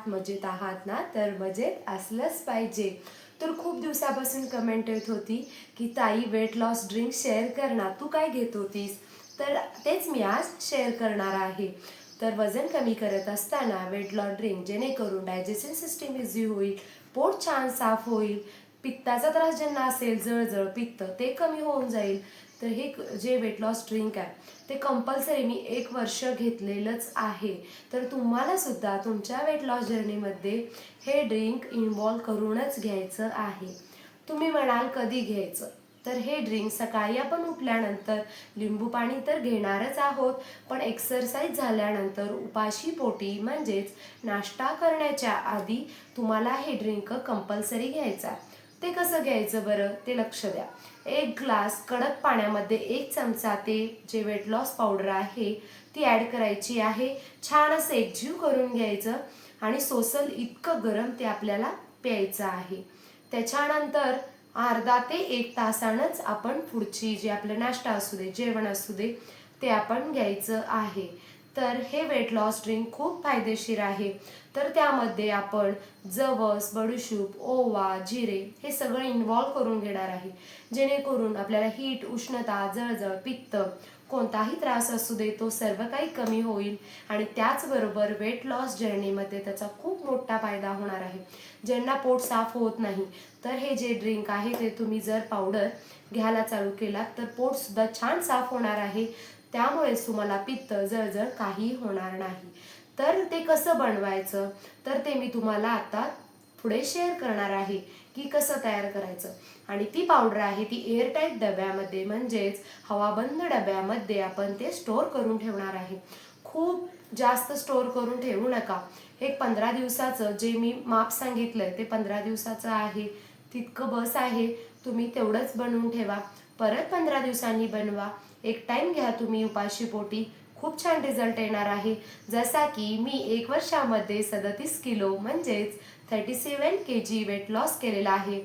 आहात, मजेत आहात ना? तर मजेत असलंच पाहिजे. तर खूप दिवसापासून कमेंट येत होती की ताई वेट लॉस ड्रिंक शेअर कर ना, तू काय घेत होतीस? तर तेच मी आज शेअर करणार आहे. तर वजन कमी करत असताना वेट लॉस ड्रिंक जेणेकरून डायजेशन सिस्टीम इझी होईल, पोट छान साफ होईल, पित्ताचा त्रास ज्यांना असेल, जळजळ पित्त ते कमी होऊन जाईल. तर हे जे वेट लॉस ड्रिंक आहे ते कंपल्सरी मी 1 वर्ष घेतलेलंच आहे. तर तुम्हाला सुद्धा तुमच्या वेट लॉस जर्नीमध्ये हे ड्रिंक इन्व्हॉल्व करूनच घ्यायचं आहे. तुम्ही म्हणाल कधी घ्यायचं? तर हे ड्रिंक सकाळी आपण उठल्यानंतर लिंबू पाणी तर घेणारच आहोत, पण एक्सरसाइज झाल्यानंतर उपाशी पोटी म्हणजेच नाश्ता करण्याच्या आधी तुम्हाला हे ड्रिंक कंपल्सरी घ्यायचा. ते कसं घ्यायचं बरं, ते लक्ष द्या. 1 ग्लास कडक पाण्यामध्ये 1 चमचा ते जे वेट लॉस पावडर आहे ती ॲड करायची आहे. छान असं एकजीव करून घ्यायचं आणि सोसल इतकं गरम ते आपल्याला प्यायचं आहे. त्याच्यानंतर अर्धा ते 1 तासानंच आपण पुढची जे आपलं नाश्ता असू दे, जेवण असू दे, ते आपण घ्यायचं आहे. तर हे वेट लॉस ड्रिंक खूप फायदेशीर आहे. तर त्यामध्ये आपण जवस, बडीशूप, ओवा, जिरे हे सगळं इन्व्हॉल्व करून घेणार आहे, जेणेकरून आपल्याला हीट, उष्णता, जळजळ, पित्त कोणताही त्रास असू दे तो सर्व काही कमी होईल आणि त्याचबरोबर वेट लॉस जर्नीमध्ये त्याचा खूप मोठा फायदा होणार आहे. ज्यांना पोट साफ होत नाही तर हे जे ड्रिंक आहे ते तुम्ही जर पावडर घ्यायला चालू केलात तर पोटसुद्धा छान साफ होणार आहे. त्यामुळेच तुम्हाला पित्त, जळजळ काही होणार नाही. तर ते कसं बनवायचं तर ते मी तुम्हाला आता पुढे शेअर करणार आहे की कसं तयार करायचं. आणि ती पावडर आहे ती एअरटाईट डब्यामध्ये म्हणजेच हवाबंद डब्यामध्ये आपण ते स्टोअर करून ठेवणार आहे. खूप जास्त स्टोअर करून ठेवू नका. एक 15 दिवसाचं जे मी माप सांगितलंय ते 15 दिवसाचं आहे, तितकं बस आहे. तुम्ही तेवढंच बनवून ठेवा, परत 15 दिवसांनी बनवा. एक टाइम घ्या तुम्ही उपाशी पोटी, खूप छान रिझल्ट येणार आहे. जसा की मी 1 वर्षामध्ये 37 किलो म्हणजेच 37 kg वेट लॉस केलेला आहे,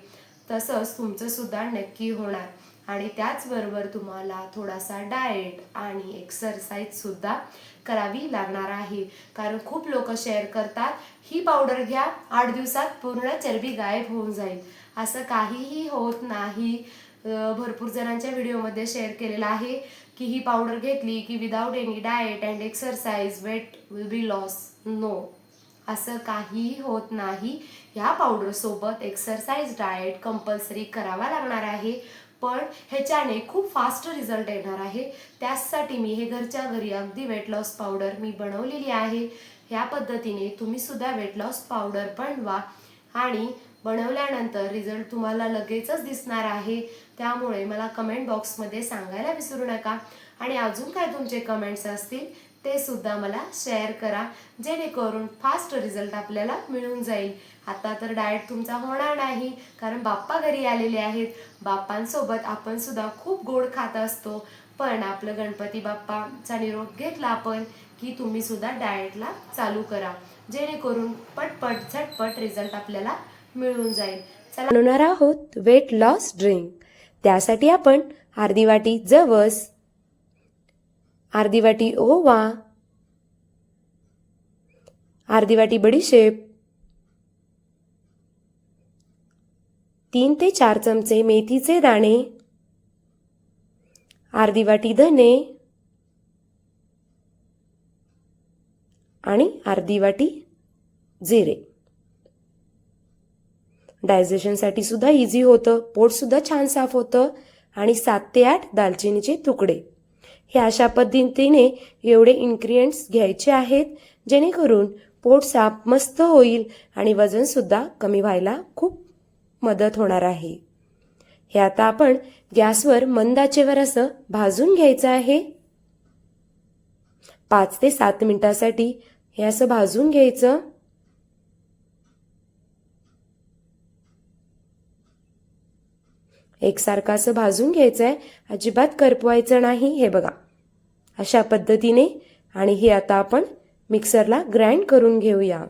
तसंच तुमचं सुद्धा नक्की होणार. आणि त्याचबरोबर तुम्हाला थोडासा डाएट आणि एक्सरसाइज सुद्धा करावी लागणार आहे. कारण खूप लोक शेअर करतात ही पावडर घ्या, 8 दिवसात पूर्ण चरबी गायब होऊन जाईल. असं काहीही होत नाही. भरपूर जणांच्या व्हिडिओमध्ये शेअर केलेलं आहे की ही पावडर घेतली की without any diet and exercise weight will be loss. No, असं काहीही होत नाही. ह्या पावडरसोबत एक्सरसाइज, डाएट कंपल्सरी करावा लागणार आहे, पण ह्याच्याने खूप फास्ट रिझल्ट येणार आहे. त्यासाठी मी हे घरच्या घरी अगदी वेट लॉस पावडर मी बनवलेली आहे. ह्या पद्धतीने तुम्ही सुद्धा वेट लॉस पावडर बनवा आणि बनवल्यानंतर रिझल्ट तुम्हाला लगेचच दिसणार आहे. त्यामुळे मला कमेंट बॉक्समध्ये सांगायला विसरू नका. आणि अजून काय तुमचे कमेंट्स असतील ते सुद्धा मला शेअर करा, जेणेकरून फास्ट रिझल्ट आपल्याला मिळून जाईल. आता तर डाएट तुमचा होणार नाही, कारण बाप्पा घरी आलेले आहेत. बाप्पांसोबत आपण सुद्धा खूप गोड खात असतो, पण आपलं गणपती बाप्पाचा निरोप घेतला आपण की तुम्ही सुद्धा डाएटला चालू करा, जेणेकरून पटपट झटपट रिझल्ट आपल्याला मिळून जाईल. चला, बनवणार आहोत वेट लॉस ड्रिंक. त्यासाठी आपण अर्धी वाटी जवस, अर्धी वाटी ओवा, अर्धी वाटी बडीशेप, 3 ते 4 चमचे मेथीचे दाणे, अर्धी वाटी धने आणि अर्धी वाटी जिरे. डायजेशनसाठी सुद्धा इझी होतं, पोट सुद्धा छान साफ होतं. आणि 7 ते 8 दालचिनीचे तुकडे. हे अशा पद्धतीने एवढे इन्ग्रेडियंट्स घ्यायचे आहेत, जेणेकरून पोट साफ मस्त होईल आणि वजन सुद्धा कमी व्हायला खूप मदत होणार आहे. हे आता आपण गॅसवर मंद आचेवर असं भाजून घ्यायचं आहे. 5 ते 7 मिनिटासाठी हे असं भाजून घ्यायचं. एकसारखं असं भाजून घ्यायचंय, अजिबात करपवायचं नाही. हे बघा अशा पद्धतीने. आणि हे आता आपण मिक्सरला ग्राइंड करून घेऊया.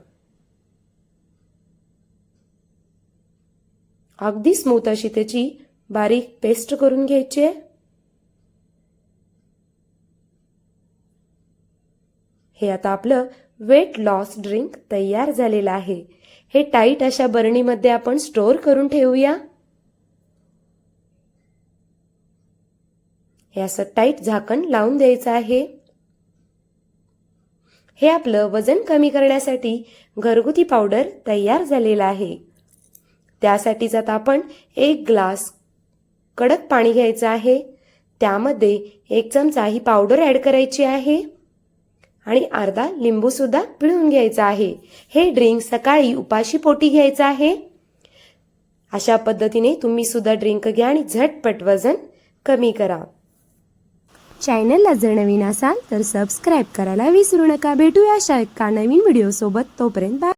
अगदी स्मूथ अशी त्याची बारीक पेस्ट करून घ्यायची आहे. हे आता आपलं वेट लॉस ड्रिंक तयार झालेलं आहे. हे टाईट अशा बरणीमध्ये आपण स्टोअर करून ठेवूया. हे असं टाईट झाकण लावून द्यायचं आहे. हे आपलं वजन कमी करण्यासाठी घरगुती पावडर तयार झालेलं आहे. त्यासाठीच आता आपण 1 ग्लास कडक पाणी घ्यायचं आहे. त्यामध्ये 1 चमचा ही पावडर ॲड करायची आहे आणि अर्धा लिंबू सुद्धा पिळून घ्यायचा आहे. हे ड्रिंक सकाळी उपाशी पोटी घ्यायचं आहे. अशा पद्धतीने तुम्ही सुद्धा ड्रिंक घ्या आणि झटपट वजन कमी करा. चॅनलला जर नवीन असाल तर सबस्क्राईब करायला विसरू नका. भेटूया अशा एका नवीन व्हिडिओ सोबत. तोपर्यंत बाय.